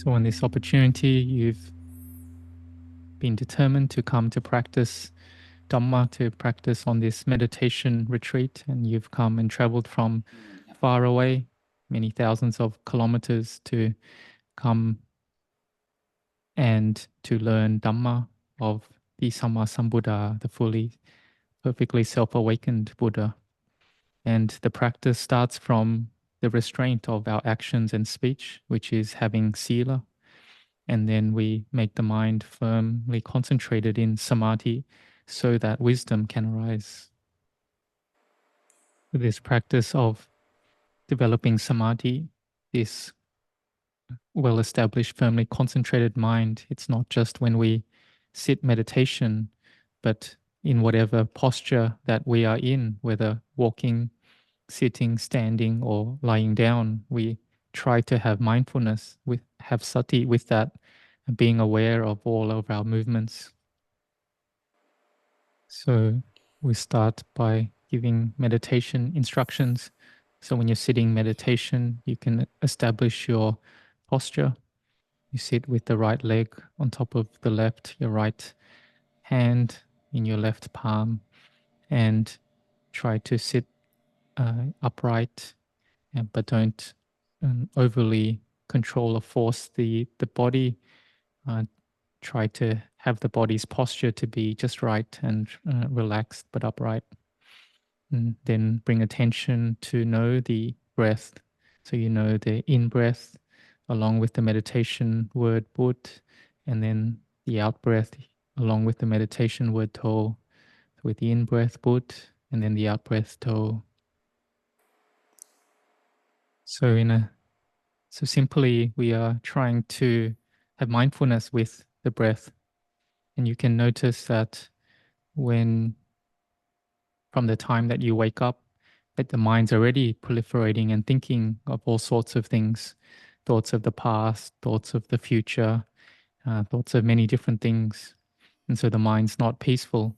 So on this opportunity, you've been determined to come to practice Dhamma, to practice on this meditation retreat, and you've come and traveled from far away, many thousands of kilometers, to come and to learn Dhamma of the Samma Sambuddha, the fully, perfectly self-awakened Buddha. And the practice starts from the restraint of our actions and speech, which is having sila. And then we make the mind firmly concentrated in samadhi so that wisdom can arise. This practice of developing samadhi, this well-established, firmly concentrated mind, it's not just when we sit meditation, but in whatever posture that we are in, whether walking, sitting, standing, or lying down, we try to have mindfulness, have sati with that, being aware of all of our movements. So we start by giving meditation instructions. So when you're sitting meditation, you can establish your posture. You sit with the right leg on top of the left, your right hand in your left palm, and try to sit upright, but don't overly control or force the body. Try to have the body's posture to be just right and relaxed but upright. And then bring attention to know the breath. So you know the in-breath along with the meditation word But, and then the out-breath along with the meditation word To. With the in-breath But, and then the out-breath To. So simply we are trying to have mindfulness with the breath. And you can notice that when, from the time that you wake up, that the mind's already proliferating and thinking of all sorts of things, thoughts of the past, thoughts of the future, thoughts of many different things. And so the mind's not peaceful.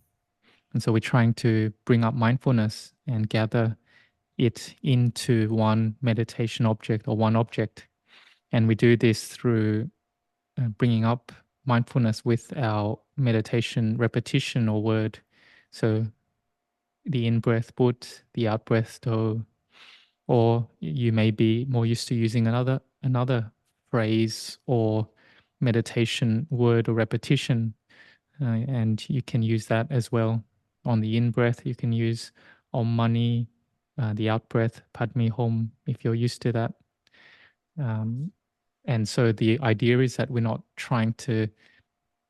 And so we're trying to bring up mindfulness and gather it into one meditation object or one object. And we do this through bringing up mindfulness with our meditation repetition or word. So the in-breath But, the out-breath To, or you may be more used to using another phrase or meditation word or repetition, and you can use that as well. On the in-breath, you can use Om Mani, the out-breath Padme Hum, if you're used to that. And so the idea is that we're not trying to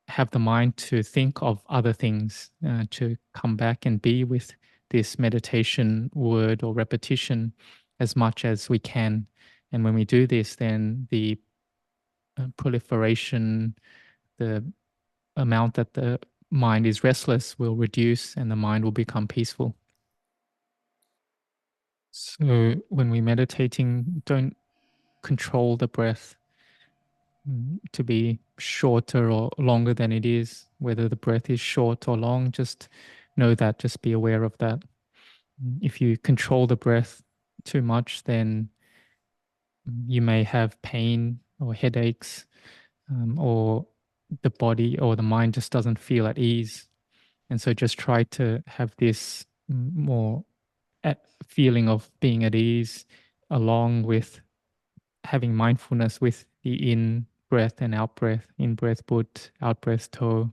have the mind to think of other things, to come back and be with this meditation word or repetition as much as we can. And when we do this, then the proliferation, the amount that the mind is restless will reduce and the mind will become peaceful. So when we're meditating, don't control the breath to be shorter or longer than it is. Whether the breath is short or long, just know that, just be aware of that. If you control the breath too much, then you may have pain or headaches, or the body or the mind just doesn't feel at ease. And so just try to have this more feeling of being at ease along with having mindfulness with the in-breath and out-breath, in-breath But, out-breath To,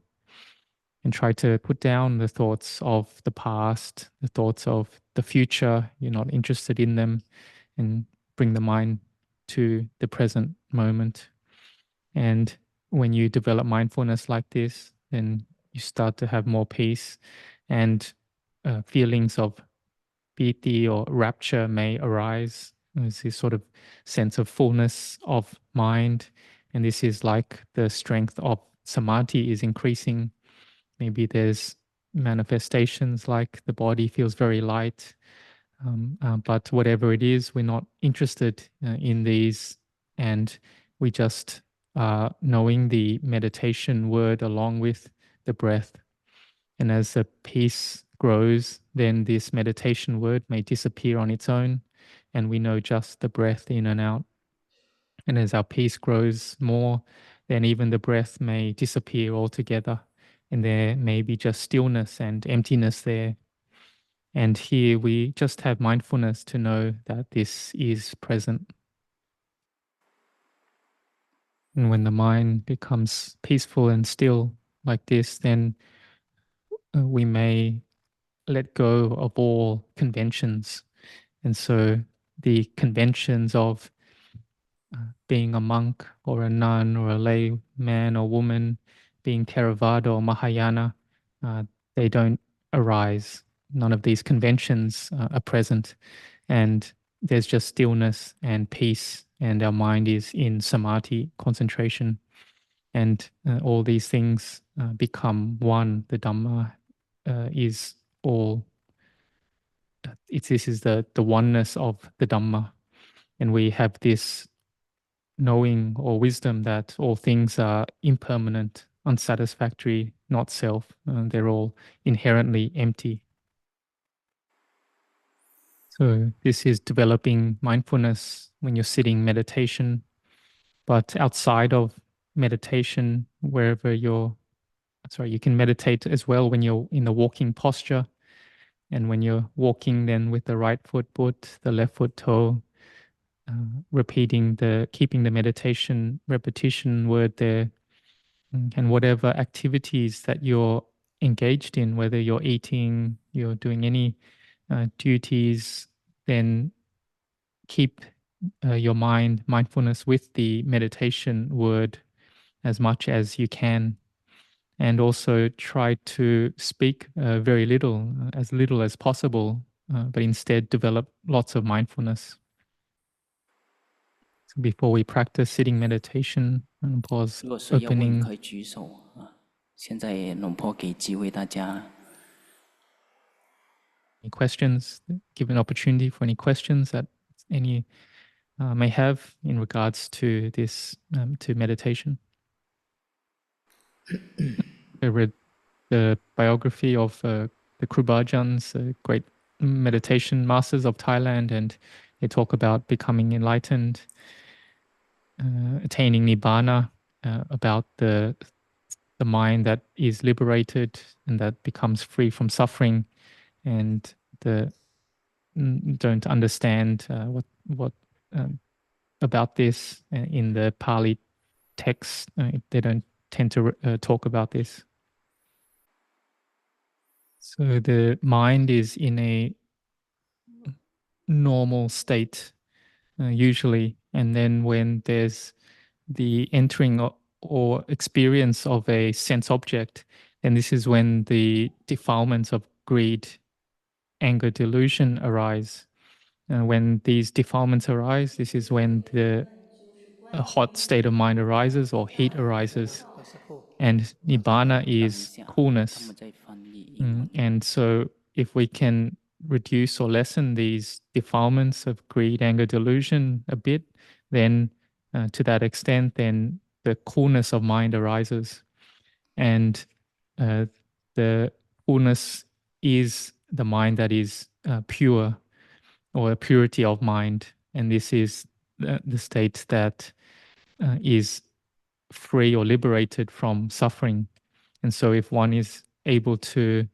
and try to put down the thoughts of the past, the thoughts of the future. You're not interested in them, and bring the mind to the present moment. And when you develop mindfulness like this, then you start to have more peace, and feelings of piti or rapture may arise. There's this sort of sense of fullness of mind, and this is like the strength of samadhi is increasing. Maybe there's manifestations like the body feels very light, but whatever it is, we're not interested in these, and we just knowing the meditation word along with the breath. And as the peace grows, then this meditation word may disappear on its own, and we know just the breath in and out. And as our peace grows more, then even the breath may disappear altogether. And there may be just stillness and emptiness there. And here we just have mindfulness to know that this is present. And when the mind becomes peaceful and still like this, then we may let go of all conventions. And so the conventions of being a monk or a nun or a lay man or woman, being Theravada or Mahayana, uh, they don't arise. None of these conventions are present. And there's just stillness and peace, and our mind is in samadhi, concentration. And all these things become one. The Dhamma is all. This is the oneness of the Dhamma. And we have this knowing or wisdom that all things are impermanent, unsatisfactory, not self. They're all inherently empty. So this is developing mindfulness when you're sitting meditation, but outside of meditation, wherever you can meditate as well when you're in the walking posture. And when you're walking, then with the right foot, the left foot toe, keeping the meditation repetition word there. And whatever activities that you're engaged in, whether you're eating, you're doing any duties, then keep your mindfulness with the meditation word as much as you can. And also try to speak very little as possible, but instead develop lots of mindfulness. So before we practice sitting meditation, and pause 如果谁要问， opening 可以举手啊。现在龙婆给机会大家。any questions, give an opportunity for any questions that any may have in regards to this, to meditation. I read the biography of the Krubajans, great meditation masters of Thailand, and they talk about becoming enlightened, attaining nibbana, about the mind that is liberated and that becomes free from suffering, and don't understand what about this in the Pali text. They don't tend to talk about this. So the mind is in a normal state usually, and then when there's the entering or experience of a sense object, then this is when the defilements of greed, anger, delusion arise. When these defilements arise, this is when a hot state of mind arises or heat arises. And nibbana is coolness. And so if we can reduce or lessen these defilements of greed, anger, delusion a bit, then to that extent, then the coolness of mind arises. And the coolness is the mind that is pure, or a purity of mind. And this is the state that is free or liberated from suffering. And so if one is able to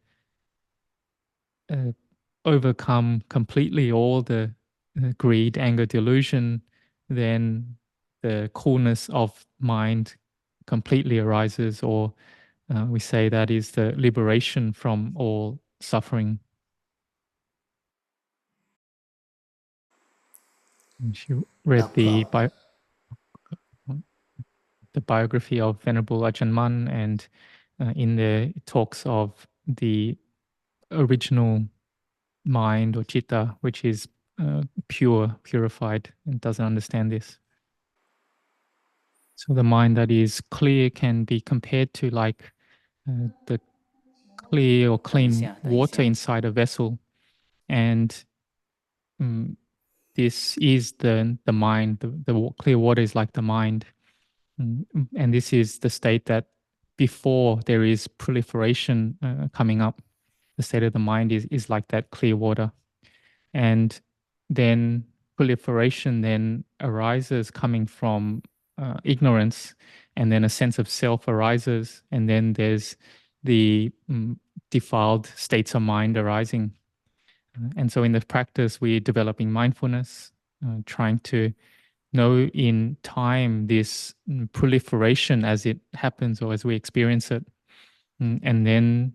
overcome completely all the greed, anger, delusion, then the coolness of mind completely arises, or we say that is the liberation from all suffering. And she read the biography of Venerable Ajahn Mun, and in there it talks of the original mind or citta, which is purified, and doesn't understand this. So the mind that is clear can be compared to like the clear or clean water inside a vessel, and this is the mind. The clear water is like the mind. And this is the state that before there is proliferation coming up, the state of the mind is like that clear water. And then proliferation then arises coming from ignorance, and then a sense of self arises, and then there's the defiled states of mind arising. And so in the practice, we're developing mindfulness, trying to know in time this proliferation as it happens or as we experience it. And then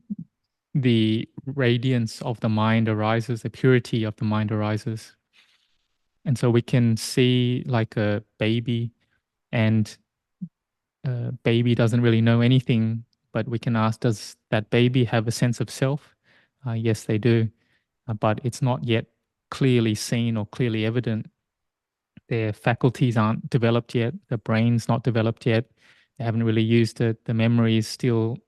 the radiance of the mind arises, the purity of the mind arises. And so we can see like a baby, and a baby doesn't really know anything, but we can ask, does that baby have a sense of self? Yes, they do, but it's not yet clearly seen or clearly evident. Their faculties aren't developed yet. The brain's not developed yet. They haven't really used it. The memory is still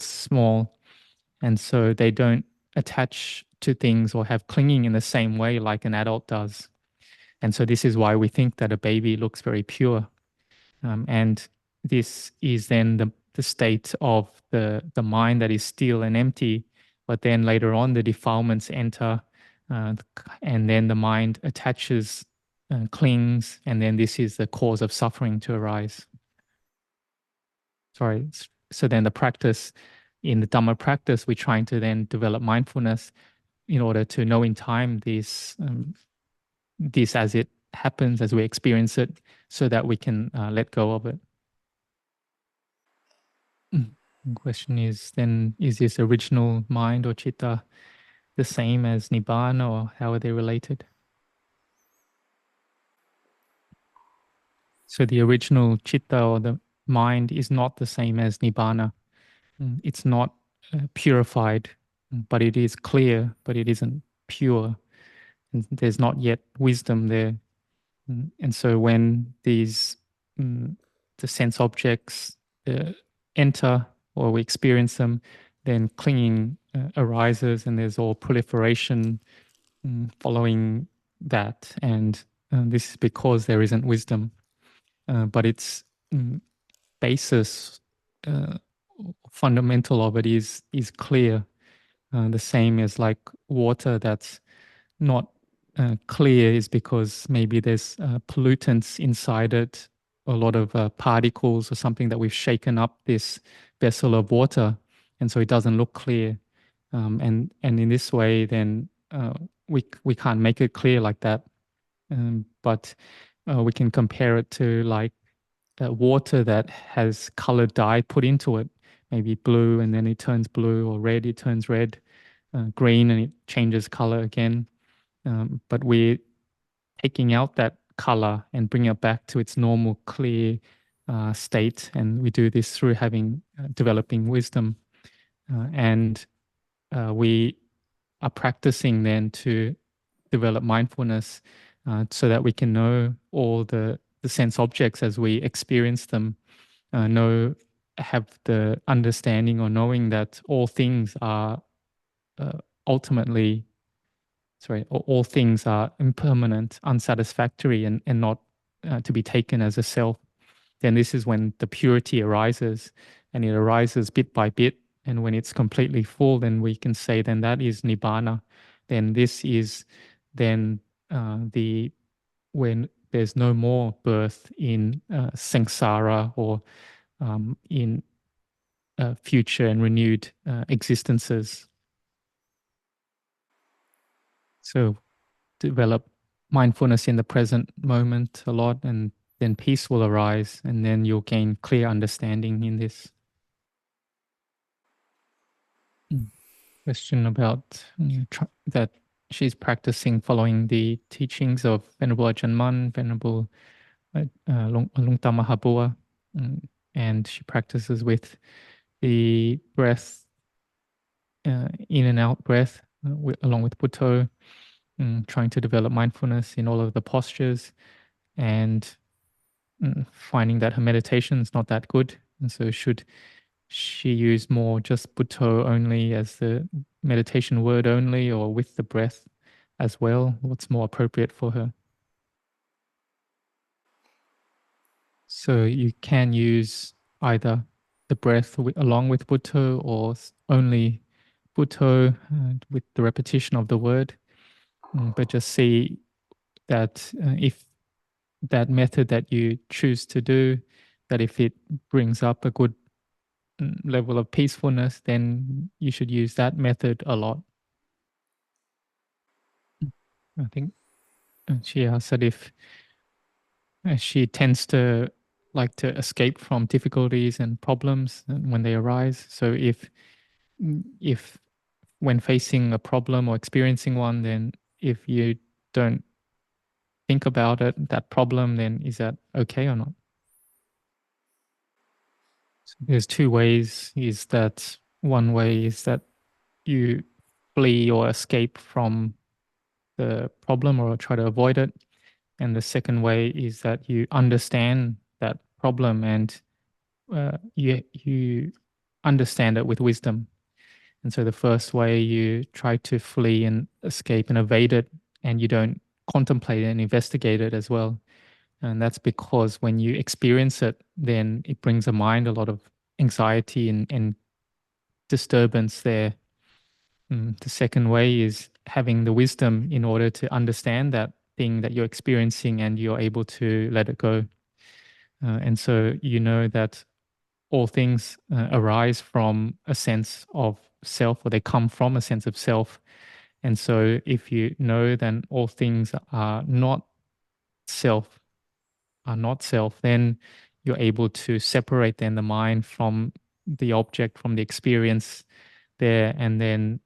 small, and so they don't attach to things or have clinging in the same way like an adult does. And so this is why we think that a baby looks very pure. And this is then the state of the mind that is still and empty, but then later on the defilements enter, and then the mind attaches, clings, and then this is the cause of suffering to arise. Sorry. So then the practice, in the Dhamma practice, we're trying to then develop mindfulness in order to know in time this as it happens, as we experience it, so that we can let go of it. The question is then, is this original mind or citta the same as Nibbana, or how are they related? So the original citta or the mind is not the same as Nibbana. It's not purified, but it is clear, but it isn't pure. And there's not yet wisdom there. And so when these the sense objects enter or we experience them, then clinging arises, and there's all proliferation following that. And this is because there isn't wisdom. But its basis, fundamental of it is clear. The same as like water that's not clear is because maybe there's pollutants inside it, a lot of particles or something that we've shaken up this vessel of water, and so it doesn't look clear. And in this way, then we can't make it clear like that. But we can compare it to like water that has colored dye put into it, maybe blue, and then it turns blue, or red, it turns red, green, and it changes color again. But we're taking out that color and bringing it back to its normal, clear state. And we do this through having developing wisdom. And we are practicing then to develop mindfulness so that we can know all the sense objects as we experience them, have the understanding or knowing that all things are ultimately, all things are impermanent, unsatisfactory, and not to be taken as a self. Then this is when the purity arises, and it arises bit by bit. And when it's completely full, then we can say, then that is Nibbana. Then this is then when there's no more birth in samsara or in future and renewed existences. So develop mindfulness in the present moment a lot, and then peace will arise, and then you'll gain clear understanding in this. Question about that she's practicing following the teachings of Venerable Ajahn Mun, Venerable Lungta Mahabua, and she practices with the breath, in and out breath, along with Bhutto, trying to develop mindfulness in all of the postures, and finding that her meditation is not that good. And so should she use more just Bhutto only as the meditation word only, or with the breath as well? What's more appropriate for her? So you can use either the breath along with Bhutto, or only Bhutto with the repetition of the word. But just see that if that method that you choose to do, that if it brings up a good level of peacefulness, then you should use that method a lot. I think she asked that if she tends to like to escape from difficulties and problems when they arise. So if when facing a problem or experiencing one, then if you don't think about it, that problem, then is that okay or not? So there's two ways. Is that one way is that you flee or escape from the problem or try to avoid it. And the second way is that you understand that problem and you understand it with wisdom. And so the first way you try to flee and escape and evade it, and you don't contemplate it and investigate it as well. And that's because when you experience it, then it brings a mind a lot of anxiety and disturbance there. The second way is having the wisdom in order to understand that thing that you're experiencing and you're able to let it go. And so you know that all things arise from a sense of self, or they come from a sense of self. And so if you know then all things self, are not self, then you're able to separate then the mind from the object, from the experience there. And then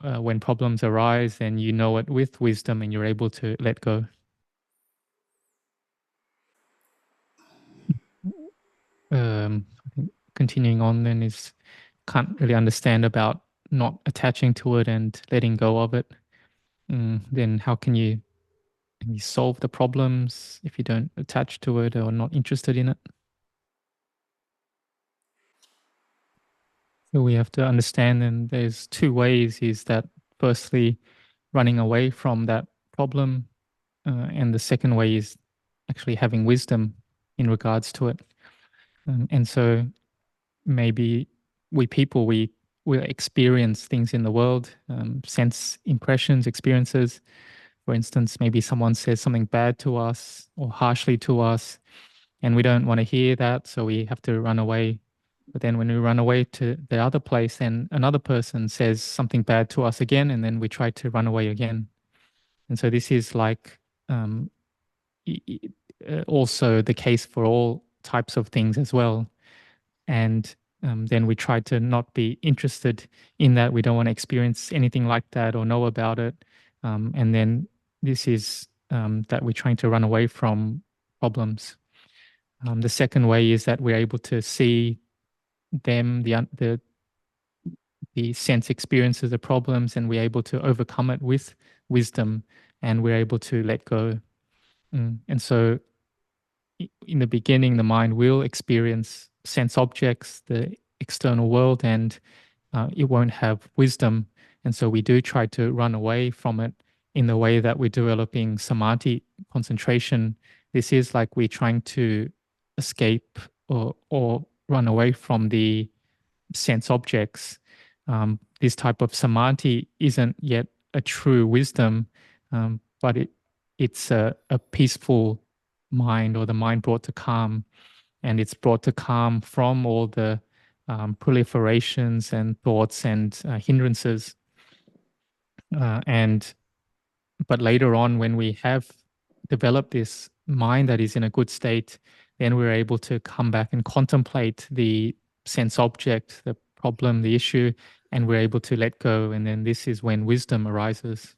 when problems arise, then you know it with wisdom and you're able to let go. I think continuing on then is can't really understand about not attaching to it and letting go of it. Then how can you solve the problems if you don't attach to it or not interested in it? So we have to understand, and there's two ways. Is that firstly running away from that problem, and the second way is actually having wisdom in regards to it. And so maybe we will experience things in the world, sense impressions, experiences. For instance, maybe someone says something bad to us or harshly to us, and we don't want to hear that, so we have to run away. But then when we run away to the other place, then another person says something bad to us again, and then we try to run away again. And so this is like um, also the case for all types of things as well. And then we try to not be interested in that. We don't want to experience anything like that or know about it. And then this is that we're trying to run away from problems. The second way is that we're able to see them, the sense experiences, the problems, and we're able to overcome it with wisdom, and we're able to let go. And so in the beginning, the mind will experience sense objects, the external world, and it won't have wisdom. And so we do try to run away from it in the way that we're developing samadhi, concentration. This is like we're trying to escape or run away from the sense objects. This type of samadhi isn't yet a true wisdom, but it's a peaceful mind, or the mind brought to calm. And it's brought to calm from all the proliferations and thoughts and hindrances. But later on, when we have developed this mind that is in a good state, then we're able to come back and contemplate the sense object, the problem, the issue, and we're able to let go. And then this is when wisdom arises.